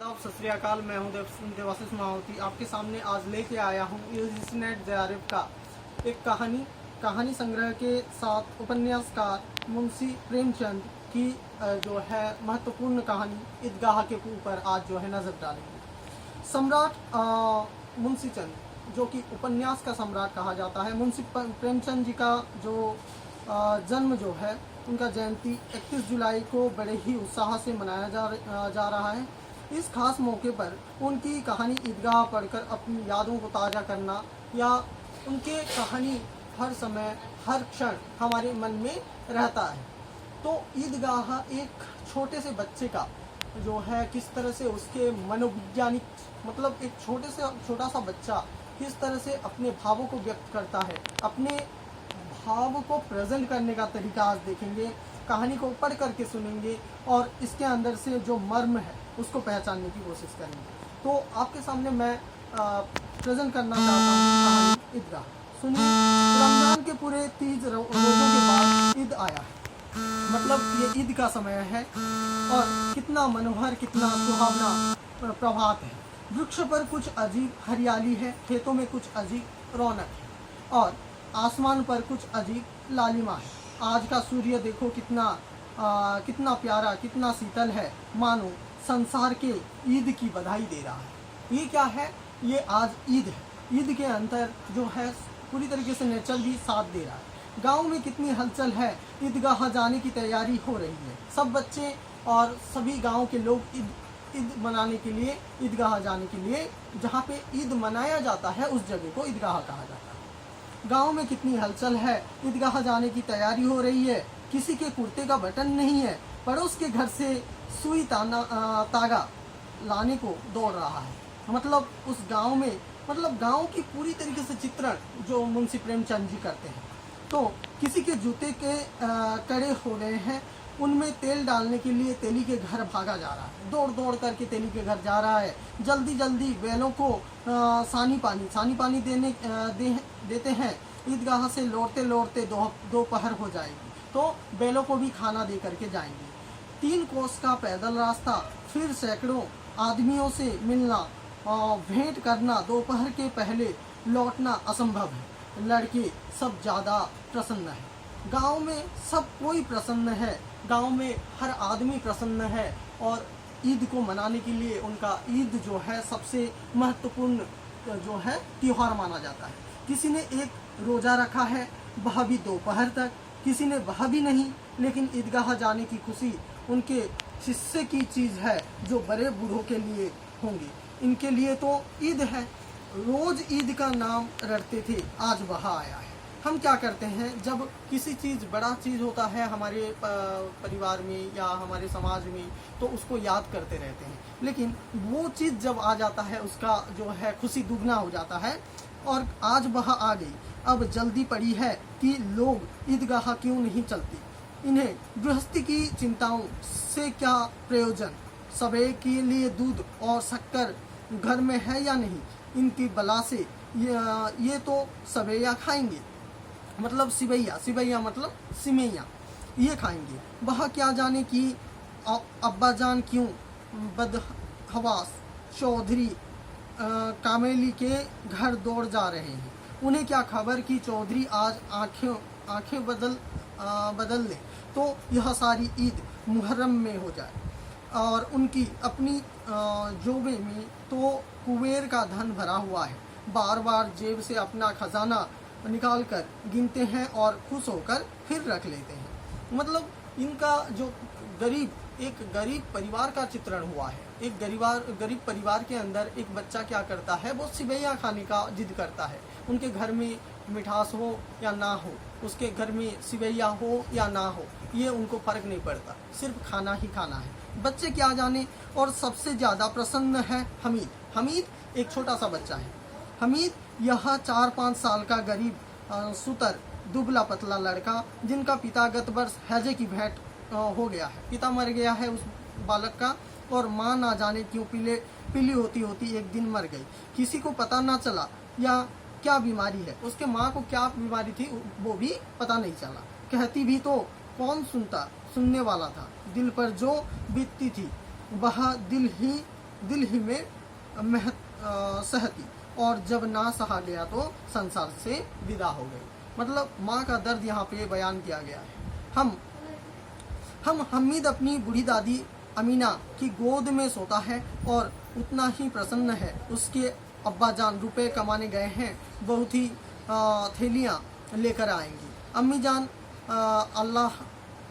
सत श्री अकाल। मैं हूं देवाशीष माहौती। आपके सामने आज लेके आया हूं यूजीसी JRF का एक कहानी संग्रह के साथ उपन्यासकार मुंशी प्रेमचंद की जो है महत्वपूर्ण कहानी ईदगाह के ऊपर आज जो है नजर डालेंगे। सम्राट मुंशी चंद जो कि उपन्यास का सम्राट कहा जाता है, मुंशी प्रेमचंद जी का जो जन्म जो है उनका जयंती 31 जुलाई को बड़े ही उत्साह से मनाया जा रहा है। इस खास मौके पर उनकी कहानी ईदगाह पढ़कर अपनी यादों को ताज़ा करना या उनके कहानी हर समय हर क्षण हमारे मन में रहता है। तो ईदगाह एक छोटे से बच्चे का जो है किस तरह से उसके मनोवैज्ञानिक मतलब एक छोटा सा बच्चा किस तरह से अपने भावों को व्यक्त करता है, अपने भाव को प्रेजेंट करने का तरीका आज देखेंगे। कहानी को पढ़ करके सुनेंगे और इसके अंदर से जो मर्म है उसको पहचानने की कोशिश करेंगे। तो आपके सामने मैं प्रेजेंट करना चाहता हूँ कहानी ईदगाह। सुनिए, रमजान के पूरे 30 रोज़ों के बाद ईद आया है। मतलब ये ईद का समय है और कितना मनोहर, कितना सुहावना प्रभात है। वृक्ष पर कुछ अजीब हरियाली है, खेतों में कुछ अजीब रौनक है और आसमान पर कुछ अजीब लालिमा है। आज का सूर्य देखो कितना प्यारा, कितना शीतल है, मानो संसार के ईद की बधाई दे रहा है। ये क्या है? ये आज ईद है। ईद के अंतर जो है पूरी तरीके से नेचर भी साथ दे रहा है। गांव में कितनी हलचल है, ईदगाह जाने की तैयारी हो रही है। सब बच्चे और सभी गांव के लोग ईद मनाने के लिए, ईदगाह जाने के लिए, जहाँ पे ईद मनाया जाता है उस जगह को ईदगाह कहा जाता है। गांव में कितनी हलचल है, ईदगाह जाने की तैयारी हो रही है। किसी के कुर्ते का बटन नहीं है, पड़ोस के घर से सुई तागा लाने को दौड़ रहा है। मतलब उस गांव में, मतलब गांव की पूरी तरीके से चित्रण जो मुंशी प्रेमचंद जी करते हैं। तो किसी के जूते के कड़े हो गए हैं, उनमें तेल डालने के लिए तेली के घर भागा जा रहा है। दौड़ दौड़ करके तेली के घर जा रहा है। जल्दी जल्दी बैलों को सानी पानी देते हैं। ईदगाह से लौटते लौटते दोपहर हो जाएगी तो बैलों को भी खाना दे करके जाएंगे। 3 कोस का पैदल रास्ता, फिर सैकड़ों आदमियों से मिलना, भेंट करना, दोपहर के पहले लौटना असंभव है। लड़के सब ज़्यादा प्रसन्न हैं। गांव में सब कोई प्रसन्न है, गांव में हर आदमी प्रसन्न है और ईद को मनाने के लिए उनका ईद जो है सबसे महत्वपूर्ण जो है त्योहार माना जाता है। किसी ने एक रोज़ा रखा है, वह भी दोपहर तक, किसी ने वह भी नहीं, लेकिन ईदगाह जाने की खुशी उनके हिस्से की चीज़ है जो बड़े बूढ़ों के लिए होंगी। इनके लिए तो ईद है। रोज़ ईद का नाम रटते थे, आज वह आया है। हम क्या करते हैं, जब किसी चीज़ बड़ा चीज़ होता है हमारे परिवार में या हमारे समाज में, तो उसको याद करते रहते हैं, लेकिन वो चीज़ जब आ जाता है उसका जो है खुशी दुगना हो जाता है। और आज वह आ गई, अब जल्दी पड़ी है कि लोग ईदगाह क्यों नहीं चलते। इन्हें गृहस्थी की चिंताओं से क्या प्रयोजन, सबे के लिए दूध और शक्कर घर में है या नहीं, इनकी बला से ये तो सबैया खाएंगे, मतलब सिवैया मतलब सिमैया, ये खाएंगे। वह क्या जाने कि अब्बा जान क्यों बदहवास चौधरी कामेली के घर दौड़ जा रहे हैं। उन्हें क्या खबर कि चौधरी आज आंखें बदल ले तो यह सारी ईद मुहर्रम में हो जाए। और उनकी अपनी जोबे में तो कुबेर का धन भरा हुआ है, बार बार जेब से अपना खजाना निकाल कर गिनते हैं और खुश होकर फिर रख लेते हैं। मतलब इनका जो एक गरीब परिवार का चित्रण हुआ है। एक गरीब परिवार के अंदर एक बच्चा क्या करता है, वो सिवैया खाने का जिद करता है। उनके घर में मिठास हो या ना हो, उसके घर में सिवैया हो या ना हो, ये उनको फर्क नहीं पड़ता, सिर्फ खाना ही खाना है। बच्चे क्या जाने। और सबसे ज़्यादा प्रसन्न है हमीद एक छोटा सा बच्चा है। हमीद यह 4-5 साल का गरीब सुतर दुबला पतला लड़का, जिनका पिता गत वर्ष हैजे की भेंट हो गया है। पिता मर गया है उस बालक का और माँ ना जाने क्यों पीली होती होती एक दिन मर गई। किसी को पता ना चला या क्या बीमारी है, उसके माँ को क्या बीमारी थी वो भी पता नहीं चला। कहती भी तो कौन सुनने वाला था। दिल पर जो बीतती थी वह दिल ही दिल ही में सहती, और जब ना सहा गया तो संसार से विदा हो गई। मतलब माँ का दर्द यहाँ पे बयान किया गया है। हम हमीद अपनी बूढ़ी दादी अमीना की गोद में सोता है और उतना ही प्रसन्न है। उसके अब्बा जान रुपए कमाने गए हैं, बहुत ही थैलियाँ लेकर आएंगी। अम्मी जान अल्लाह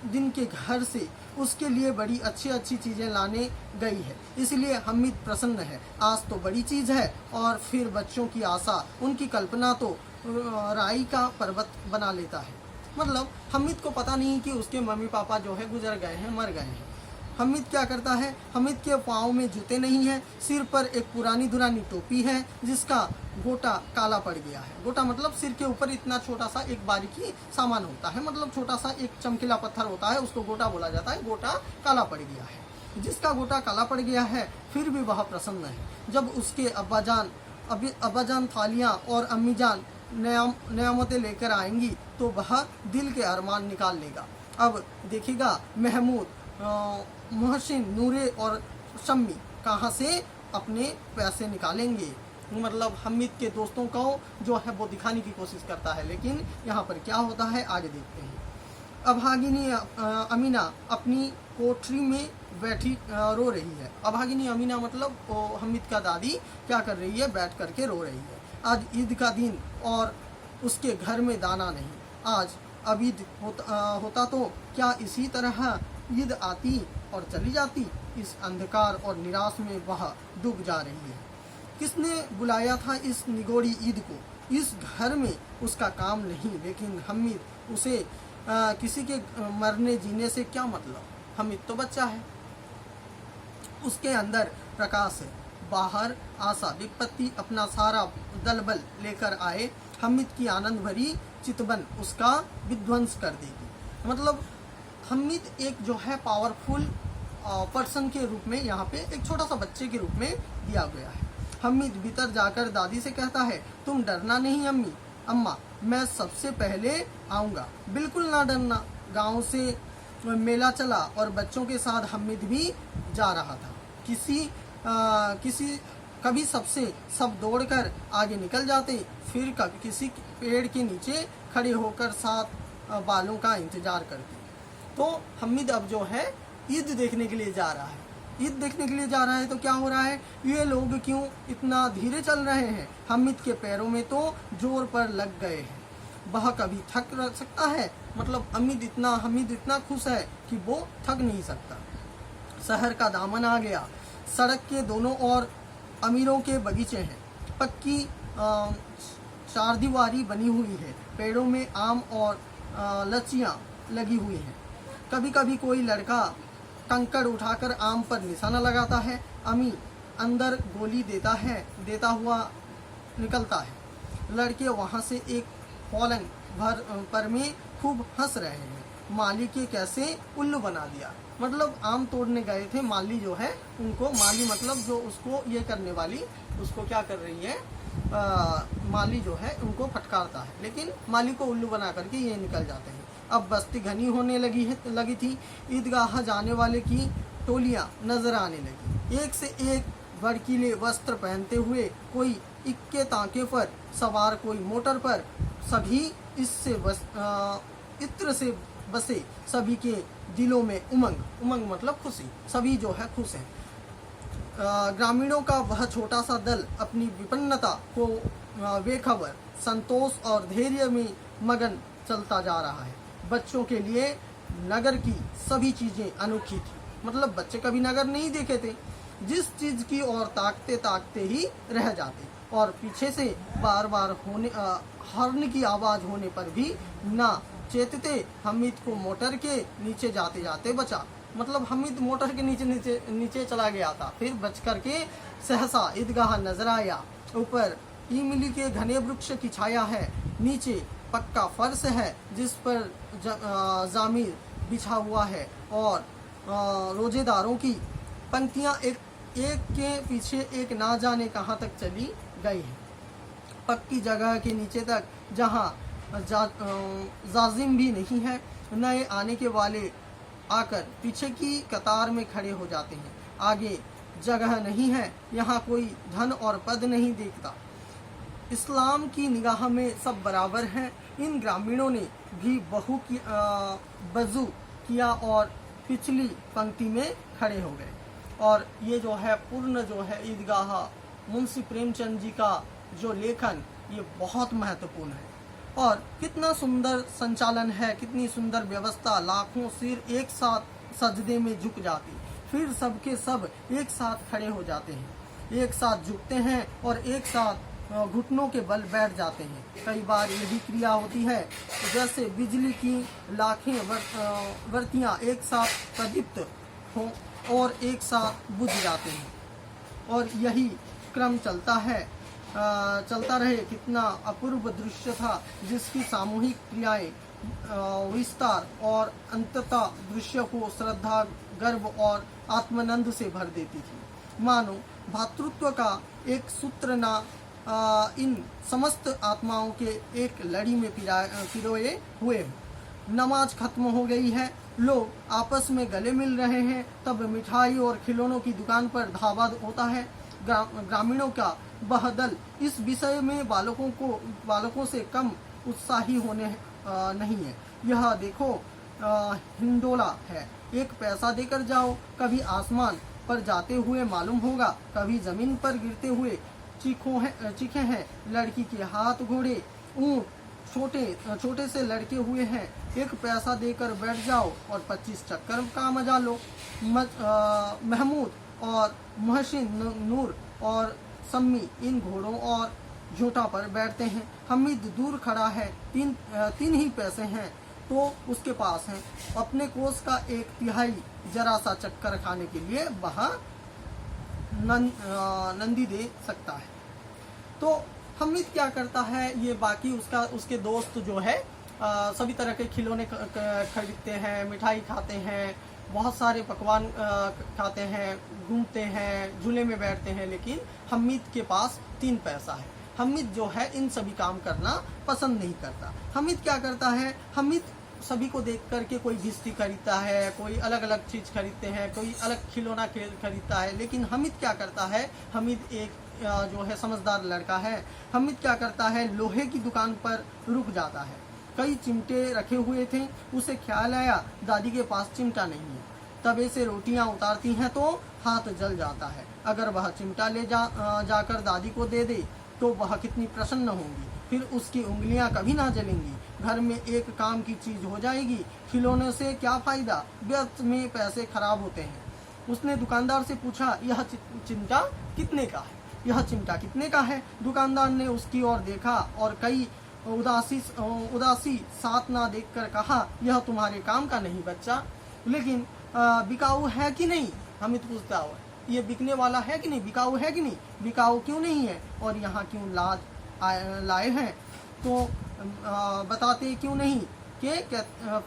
दिन के घर से उसके लिए बड़ी अच्छी अच्छी चीज़ें लाने गई है, इसलिए हमीद प्रसन्न है। आज तो बड़ी चीज़ है, और फिर बच्चों की आशा, उनकी कल्पना तो राई का पर्वत बना लेता है। मतलब हमीद को पता नहीं कि उसके मम्मी पापा जो है गुजर गए हैं, मर गए हैं। हमीद क्या करता है, हमीद के पाँव में जूते नहीं हैं, सिर पर एक पुरानी दुरानी टोपी है जिसका गोटा काला पड़ गया है। गोटा मतलब सिर के ऊपर इतना छोटा सा एक बारीकी सामान होता है, मतलब छोटा सा एक चमकीला पत्थर होता है, उसको गोटा बोला जाता है। गोटा काला पड़ गया है। जिसका गोटा काला पड़ गया है फिर भी वह प्रसन्न है। जब उसके अब्बाजान थालियाँ और अम्मी जान नियामतें लेकर आएंगी तो वह दिल के अरमान निकाल लेगा। अब देखिएगा महमूद, मोहसिन, नूरे और शम्मी कहाँ से अपने पैसे निकालेंगे। मतलब हमीद के दोस्तों को जो है वो दिखाने की कोशिश करता है, लेकिन यहाँ पर क्या होता है आगे देखते हैं। अभागिनी अमीना अपनी कोठरी में बैठी रो रही है। अभागिनी अमीना मतलब हमीद का दादी क्या कर रही है, बैठ करके रो रही है। आज ईद का दिन और उसके घर में दाना नहीं। आज अब ईद होता तो क्या इसी तरह ईद आती और चली जाती। इस अंधकार और निराश में वह डूब जा रही है। किसने बुलाया था इस निगोड़ी ईद को। इस घर में उसका काम नहीं, लेकिन हमीद उसे किसी के मरने जीने से क्या मतलब। हमीद तो बच्चा है, उसके अंदर प्रकाश है, बाहर आशा विपत्ति अपना सारा दलबल लेकर आए। हमीद की आनंद भरी चितवन उसका विध्वंस कर देगी। मतलब हमीद एक जो है पावरफुल पर्सन के रूप में यहाँ पे एक छोटा सा बच्चे के रूप में दिया गया है। हमीद भीतर जाकर दादी से कहता है, तुम डरना नहीं अम्मा, मैं सबसे पहले आऊँगा, बिल्कुल ना डरना। गांव से मेला चला और बच्चों के साथ हमीद भी जा रहा था। कभी सब दौड़कर आगे निकल जाते, फिर कभी किसी पेड़ के नीचे खड़े होकर साथ बालों का इंतजार करते। तो हमीद अब जो है ईद देखने के लिए जा रहा है। ईद देखने के लिए जा रहा है तो क्या हो रहा है, ये लोग क्यों इतना धीरे चल रहे हैं। हमीद के पैरों में तो जोर पर लग गए हैं, वह कभी थक सकता है। मतलब हमीद इतना खुश है कि वो थक नहीं सकता। शहर का दामन आ गया, सड़क के दोनों ओर अमीरों के बगीचे हैं, पक्की चारदीवारी बनी हुई है, पेड़ों में आम और लच्चियाँ लगी हुई हैं। कभी कभी कोई लड़का कंकड़ उठाकर आम पर निशाना लगाता है। अमी अंदर गोली देता हुआ निकलता है। लड़के वहाँ से एक पलंग पर में खूब हंस रहे हैं। माली के कैसे उल्लू बना दिया। मतलब आम तोड़ने गए थे, माली जो है उनको, माली मतलब जो उसको ये करने वाली, उसको क्या कर रही है, माली जो है उनको फटकारता है, लेकिन माली को उल्लू बना करके ये निकल जाते हैं। अब बस्ती घनी होने लगी थी। ईदगाह जाने वाले की टोलियाँ नजर आने लगी, एक से एक भड़कीले वस्त्र पहनते हुए, कोई इक्के तांके पर सवार, कोई मोटर पर। सभी इत्र से बसे, सभी के दिलों में उमंग मतलब खुशी, सभी जो है खुश हैं। ग्रामीणों का वह छोटा सा दल अपनी विपन्नता को बेखबर संतोष और धैर्य में मगन चलता जा रहा है। बच्चों के लिए नगर की सभी चीज़ें अनोखी थी। मतलब बच्चे कभी नगर नहीं देखे थे, जिस चीज़ की ओर ताकते ही रह जाते, और पीछे से बार हॉर्न की आवाज़ होने पर भी ना चेतते। हमीद को मोटर के नीचे जाते जाते बचा। मतलब हमीद मोटर के नीचे चला गया था, फिर बच करके सहसा ईदगाह नजर आया। ऊपर इमली के घने वृक्ष की छाया है, नीचे पक्का फर्श है जिस पर जामिर बिछा हुआ है, और रोजेदारों की पंक्तियां एक के पीछे एक ना जाने कहाँ तक चली गई हैं। पक्की जगह के नीचे तक, जहाँ जाजिम भी नहीं है। नए आने के वाले आकर पीछे की कतार में खड़े हो जाते हैं। आगे जगह नहीं है, यहाँ कोई धन और पद नहीं देखता। इस्लाम की निगाह में सब बराबर हैं। इन ग्रामीणों ने भी वज़ू किया और पिछली पंक्ति में खड़े हो गए। और ये जो है पूर्ण जो है ईदगाह मुंशी प्रेमचंद जी का जो लेखन, ये बहुत महत्वपूर्ण है। और कितना सुंदर संचालन है, कितनी सुंदर व्यवस्था। लाखों सिर एक साथ सजदे में झुक जाती, फिर सबके सब एक साथ खड़े हो जाते हैं, एक साथ झुकते हैं और एक साथ घुटनों के बल बैठ जाते हैं। कई बार यही क्रिया होती है जैसे बिजली की लाखें बत्तियां एक साथ प्रदीप्त हों और एक साथ बुझ जाते हैं, और यही क्रम चलता रहे। कितना अपूर्व दृश्य था, जिसकी सामूहिक क्रियाएं विस्तार और अंततः दृश्य को श्रद्धा, गर्व और आत्मानंद से भर देती थी। मानो भातृत्व का एक सूत्र ना इन समस्त आत्माओं के एक लड़ी में पिरोए हुए। नमाज खत्म हो गई है, लोग आपस में गले मिल रहे हैं, तब मिठाई और खिलौनों की दुकान पर धावा होता है। ग्रामीणों का वह दल इस विषय में बालकों से कम उत्साही होने नहीं है। यह देखो हिंडोला है, एक पैसा देकर जाओ, कभी आसमान पर जाते हुए मालूम होगा, कभी जमीन पर गिरते हुए चीखे हैं। लड़की के हाथ घोड़े ऊँट छोटे से लड़के हुए हैं। एक पैसा देकर बैठ जाओ और 25 चक्कर का मजा लो। महमूद और मोहसिन, नूर और सम्मी इन घोड़ों और झूठा पर बैठते हैं। हमीद दूर खड़ा है, तीन ही पैसे हैं तो उसके पास हैं। अपने कोष का 1/3 जरा सा चक्कर खाने के लिए वह नंदी दे सकता है। तो हमीद क्या करता है, ये बाकी उसके दोस्त जो है सभी तरह के खिलौने खरीदते हैं, मिठाई खाते हैं, बहुत सारे पकवान खाते हैं, घूमते हैं, झूले में बैठते हैं, लेकिन हमीद के पास 3 पैसा है। हमीद जो है इन सभी काम करना पसंद नहीं करता। हमीद क्या करता है, हमीद सभी को देख करके कोई भिस्ती खरीदता है, कोई अलग अलग चीज़ खरीदते हैं, कोई अलग खिलौना खरीदता है, लेकिन हमीद क्या करता है, हमीद एक जो है समझदार लड़का है। हमीद क्या करता है, लोहे की दुकान पर रुक जाता है। कई चिमटे रखे हुए थे, उसे ख्याल आया दादी के पास चिमटा नहीं है। तवे से रोटियां उतारती हैं तो हाथ जल जाता है। अगर वह चिमटा ले जाकर दादी को दे दे तो वह कितनी प्रसन्न होंगी, फिर उसकी उंगलियां कभी ना जलेंगी। घर में एक काम की चीज हो जाएगी। खिलौने से क्या फायदा, व्यर्थ में पैसे खराब होते हैं। उसने दुकानदार से पूछा, यह चिमटा कितने का है? यह चिमटा कितने का है? दुकानदार ने उसकी ओर देखा और कई उदासी साथ ना देखकर कहा, यह तुम्हारे काम का नहीं बच्चा, लेकिन बिकाऊ है कि नहीं? हमिद पूछता हुआ, ये बिकने वाला है कि नहीं, बिकाऊ है कि नहीं? बिकाऊ क्यों नहीं है और यहाँ क्यों लाए हैं? तो बताते क्यों नहीं कि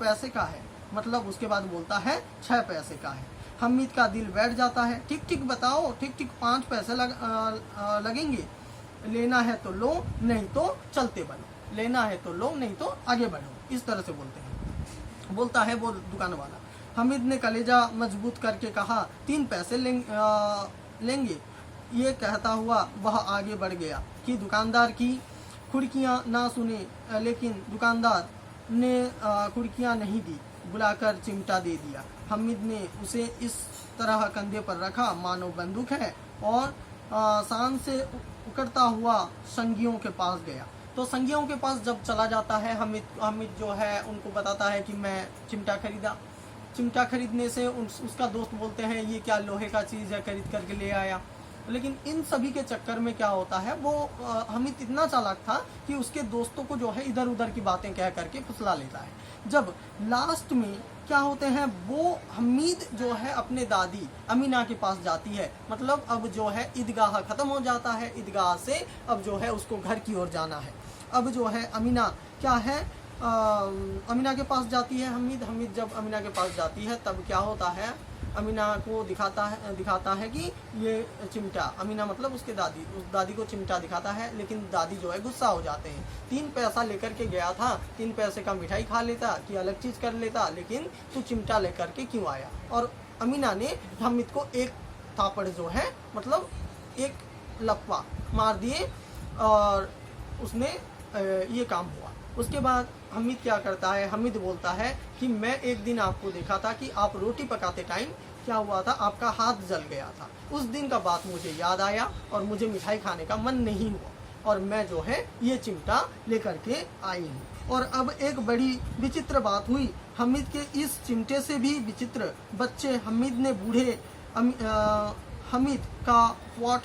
पैसे का है? मतलब उसके बाद बोलता है 6 पैसे का है। हमीद का दिल बैठ जाता है। ठीक ठीक बताओ, ठीक ठीक 5 पैसे लगेंगे। लेना है तो लो, नहीं तो चलते बढ़ो। लेना है तो लो, नहीं तो आगे बढ़ो। इस तरह से बोलता है वो दुकान वाला। हमीद ने कलेजा मजबूत करके कहा, 3 पैसे लेंगे। ये कहता हुआ वह आगे बढ़ गया कि दुकानदार की खुड़कियाँ ना सुने, लेकिन दुकानदार ने खुड़कियाँ नहीं दी, बुलाकर चिमटा दे दिया। हमीद ने उसे इस तरह कंधे पर रखा मानो बंदूक है और शान से उकड़ता हुआ संगियों के पास गया। तो संगियों के पास जब चला जाता है हमीद जो है उनको बताता है कि मैं चिमटा खरीदा। चिमटा खरीदने से उसका दोस्त बोलते हैं, ये क्या लोहे का चीज़ है, खरीद करके ले आया। लेकिन इन सभी के चक्कर में क्या होता है, वो हमीद इतना चालाक था कि उसके दोस्तों को जो है इधर उधर की बातें कह करके फुसला लेता है। जब लास्ट में क्या होते हैं, वो हमीद जो है अपने दादी अमीना के पास जाती है। मतलब अब जो है ईदगाह ख़त्म हो जाता है, ईदगाह से अब जो है उसको घर की ओर जाना है। अब जो है अमीना क्या है, अमीना के पास जाती है हमीद जब अमीना के पास जाती है तब क्या होता है, अमीना को दिखाता है कि ये चिमटा, अमीना मतलब उसके उस दादी को चिमटा दिखाता है। लेकिन दादी जो है गुस्सा हो जाते हैं। 3 पैसा लेकर के गया था, 3 पैसे का मिठाई खा लेता कि अलग चीज़ कर लेता, लेकिन तू चिमटा लेकर के क्यों आया? और अमीना ने हमीद को एक थापड़ जो है मतलब एक लपवा मार दिए और उसने ये काम हुआ। उसके बाद हमीद क्या करता है, हमीद बोलता है कि मैं एक दिन आपको देखा था कि आप रोटी पकाते टाइम क्या हुआ था, आपका हाथ जल गया था। उस दिन का बात मुझे याद आया और मुझे मिठाई खाने का मन नहीं हुआ और मैं जो है ये चिमटा लेकर के आई हूँ। और अब एक बड़ी विचित्र बात हुई, हमीद के इस चिमटे से भी विचित्र बच्चे हमीद ने बूढ़े हमीद का वाट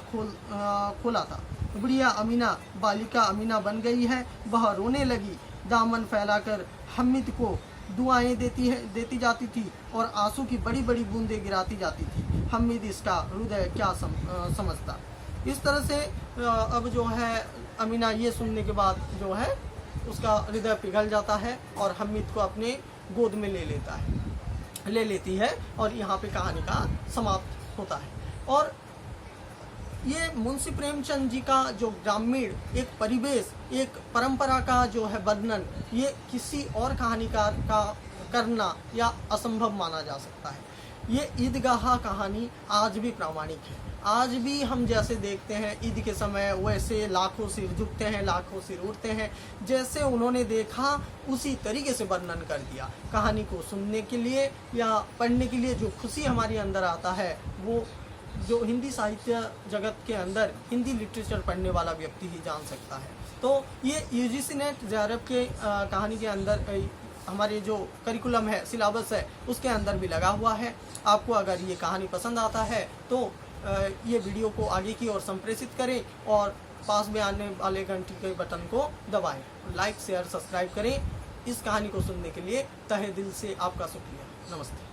खोला था। बुढ़िया अमीना बालिका अमीना बन गई है। वह रोने लगी, दामन फैलाकर हमीद को दुआएं देती जाती थी और आंसू की बड़ी बड़ी बूंदें गिराती जाती थी। हमीद इसका हृदय क्या समझता। इस तरह से अब जो है अमीना ये सुनने के बाद जो है उसका हृदय पिघल जाता है और हमीद को अपने गोद में ले लेती है और यहाँ पे कहानी का समाप्त होता है। और ये मुंशी प्रेमचंद जी का जो ग्रामीण एक परिवेश, एक परंपरा का जो है वर्णन, ये किसी और कहानीकार का करना या असंभव माना जा सकता है। ये ईदगाह कहानी आज भी प्रामाणिक है। आज भी हम जैसे देखते हैं ईद के समय वैसे लाखों सिर झुकते हैं, लाखों सिर उड़ते हैं। जैसे उन्होंने देखा उसी तरीके से वर्णन कर दिया। कहानी को सुनने के लिए या पढ़ने के लिए जो खुशी हमारे अंदर आता है वो जो हिंदी साहित्य जगत के अंदर हिंदी लिटरेचर पढ़ने वाला व्यक्ति ही जान सकता है। तो ये यूजीसी नेट जेआरएफ के कहानी के अंदर हमारे जो करिकुलम है, सिलेबस है, उसके अंदर भी लगा हुआ है। आपको अगर ये कहानी पसंद आता है तो ये वीडियो को आगे की ओर संप्रेषित करें और पास में आने वाले घंटी के बटन को दबाएं। लाइक शेयर सब्सक्राइब करें। इस कहानी को सुनने के लिए तहे दिल से आपका शुक्रिया। नमस्ते।